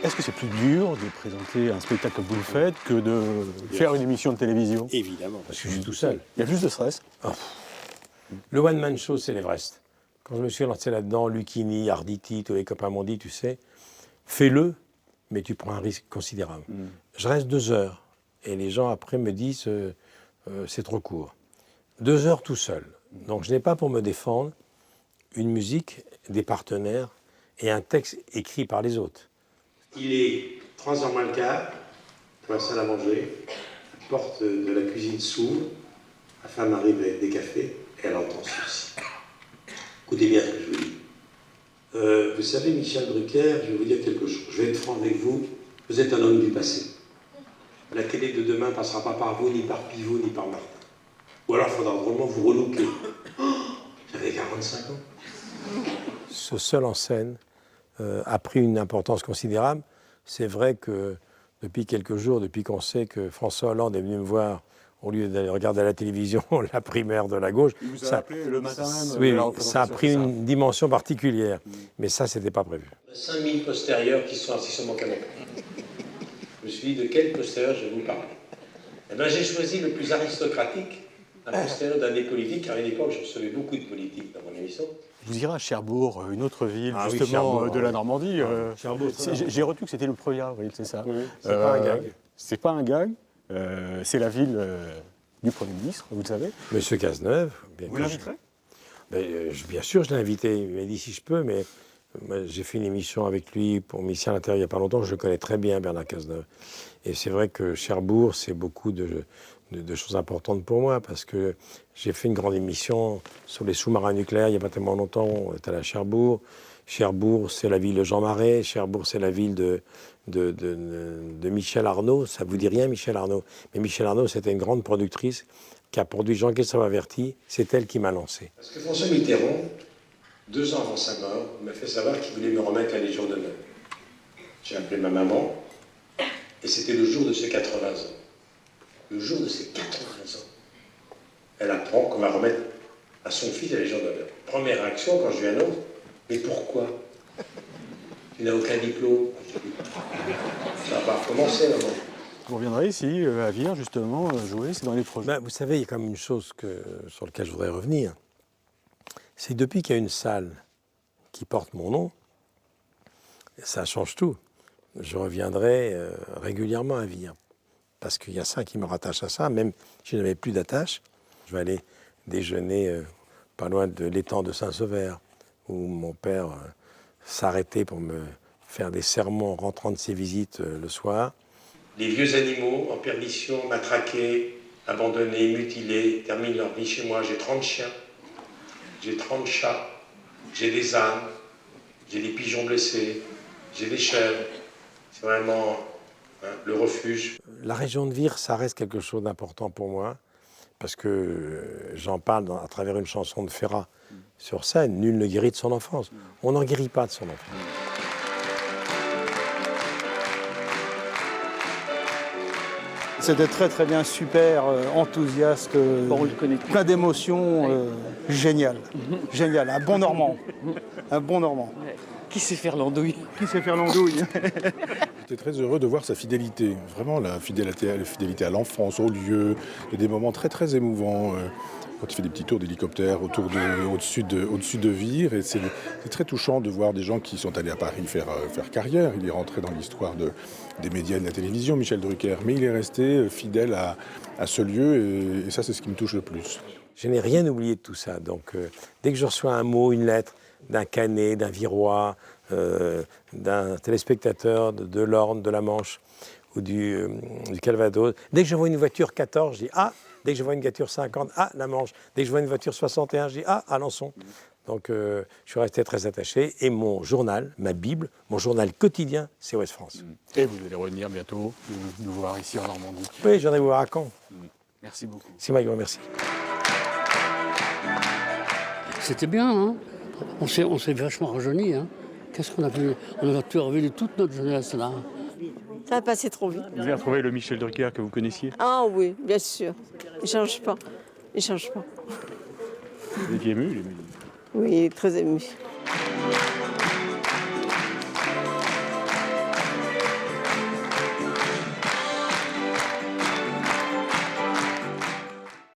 Est-ce que c'est plus dur de présenter un spectacle comme vous le faites que de faire une émission de télévision? Évidemment, parce que je suis tout seul. Il y a plus de stress. Le one-man show, c'est l'Everest. Quand je me suis lancé là-dedans, Lucchini, Arditi, tous les copains m'ont dit, tu sais, fais-le, mais tu prends un risque considérable. Je reste 2 heures, et les gens après me disent, c'est trop court. 2 heures tout seul. Donc je n'ai pas pour me défendre une musique, des partenaires et un texte écrit par les autres. Il est 3h moins le quart, dans la salle à manger, la porte de la cuisine s'ouvre, la femme arrive avec des cafés, et elle entend ceci. Écoutez bien ce que je vous dis. Vous savez, Michel Drucker, je vais vous dire quelque chose. Je vais être franc avec vous. Vous êtes un homme du passé. La télé de demain passera pas par vous, ni par Pivot, ni par Martin. Ou alors il faudra vraiment vous relooker. J'avais 45 ans. Ce seul en scène a pris une importance considérable. C'est vrai que depuis quelques jours, depuis qu'on sait que François Hollande est venu me voir, au lieu d'aller regarder à la télévision la primaire de la gauche, Il vous a appelé le matin même. Oui, ça a pris une dimension particulière. Mais ça, c'était pas prévu. 5000 postérieurs qui sont assis sur mon canapé. Je me suis dit, de quel postérieur je vais vous parler? Eh bien, j'ai choisi le plus aristocratique, un postérieur d'un des politiques, car à une époque, je recevais beaucoup de politiques dans mon émission. Vous irez à Cherbourg, une autre ville, Ah oui, justement, Cherbourg, de la Normandie. Cherbourg, J'ai retenu que c'était le 1er avril, c'est ça? Oui, c'est pas un gag. C'est pas un gag. C'est la ville du Premier ministre, vous le savez. Monsieur Cazeneuve. Vous l'inviterez? Bien sûr, je l'ai invité. Il m'a dit si je peux, mais j'ai fait une émission avec lui pour Mission à l'intérieur il n'y a pas longtemps. Je le connais très bien, Bernard Cazeneuve. Et c'est vrai que Cherbourg, c'est beaucoup de choses importantes pour moi, parce que j'ai fait une grande émission sur les sous-marins nucléaires il n'y a pas tellement longtemps. On est allé à Cherbourg. Cherbourg, c'est la ville de Jean Marais. Cherbourg, c'est la ville de Michel Arnaud. Ça ne vous dit rien, Michel Arnaud? Mais Michel Arnaud, c'était une grande productrice qui a produit Jean-Christophe Averti. C'est elle qui m'a lancé. Parce que François Mitterrand, 2 ans avant sa mort, m'a fait savoir qu'il voulait me remettre la Légion d'honneur. J'ai appelé ma maman, et c'était le jour de ses 80 ans. Le jour de ses 80 ans, elle apprend qu'on va remettre à son fils la Légion d'honneur. Première réaction, quand je lui annonce, mais pourquoi? Tu n'as aucun diplôme. Ça va pas recommencer, maman. Vous reviendrez ici, à Vire, justement, jouer, c'est dans les projets. Vous savez, il y a quand même une chose sur laquelle je voudrais revenir. C'est depuis qu'il y a une salle qui porte mon nom, ça change tout. Je reviendrai régulièrement à Vire. Parce qu'il y a ça qui me rattache à ça, même si je n'avais plus d'attache. Je vais aller déjeuner pas loin de l'étang de Saint-Sever, où mon père s'arrêtait pour me faire des sermons en rentrant de ses visites le soir. Les vieux animaux en perdition, matraqués, abandonnés, mutilés, terminent leur vie chez moi. J'ai 30 chiens, j'ai 30 chats, j'ai des ânes, j'ai des pigeons blessés, j'ai des chèvres. C'est vraiment le refuge. La région de Vire, ça reste quelque chose d'important pour moi, parce que j'en parle à travers une chanson de Ferrat sur scène. Nul ne guérit de son enfance. On n'en guérit pas de son enfance. C'était très très bien, super, enthousiaste, plein d'émotions, génial. Génial, un bon Normand. Un bon Normand. Qui sait faire l'andouille? Qui sait faire l'andouille? J'étais très heureux de voir sa fidélité, vraiment la fidélité à l'enfance, au lieu. Il y a des moments très très émouvants. Quand il fait des petits tours d'hélicoptère au-dessus de Vire, et c'est très touchant de voir des gens qui sont allés à Paris faire carrière. Il est rentré dans l'histoire des médias et de la télévision, Michel Drucker, mais il est resté fidèle à ce lieu, et ça c'est ce qui me touche le plus. Je n'ai rien oublié de tout ça, donc dès que je reçois un mot, une lettre, d'un Canet, d'un Virois, d'un téléspectateur de l'Orne, de la Manche ou du Calvados. Dès que je vois une voiture 14, je dis « Ah !» Dès que je vois une voiture 50, « Ah !» La Manche. Dès que je vois une voiture 61, je dis « Ah !» Alençon. Donc je suis resté très attaché. Et mon journal, ma Bible, mon journal quotidien, c'est Ouest France. Et vous allez revenir bientôt nous voir ici en Normandie. Oui, je viendrai vous voir à Caen. Merci beaucoup. C'est moi qui vous remercie. C'était bien, hein. On s'est vachement rajeuni, hein. Qu'est-ce qu'on a vu? On a pu revenir toute notre jeunesse, là. Ça a passé trop vite. Vous avez retrouvé le Michel Drucker que vous connaissiez? Ah oui, bien sûr. Il ne change pas. Il ne change pas. Vous êtes ému? Oui, très ému.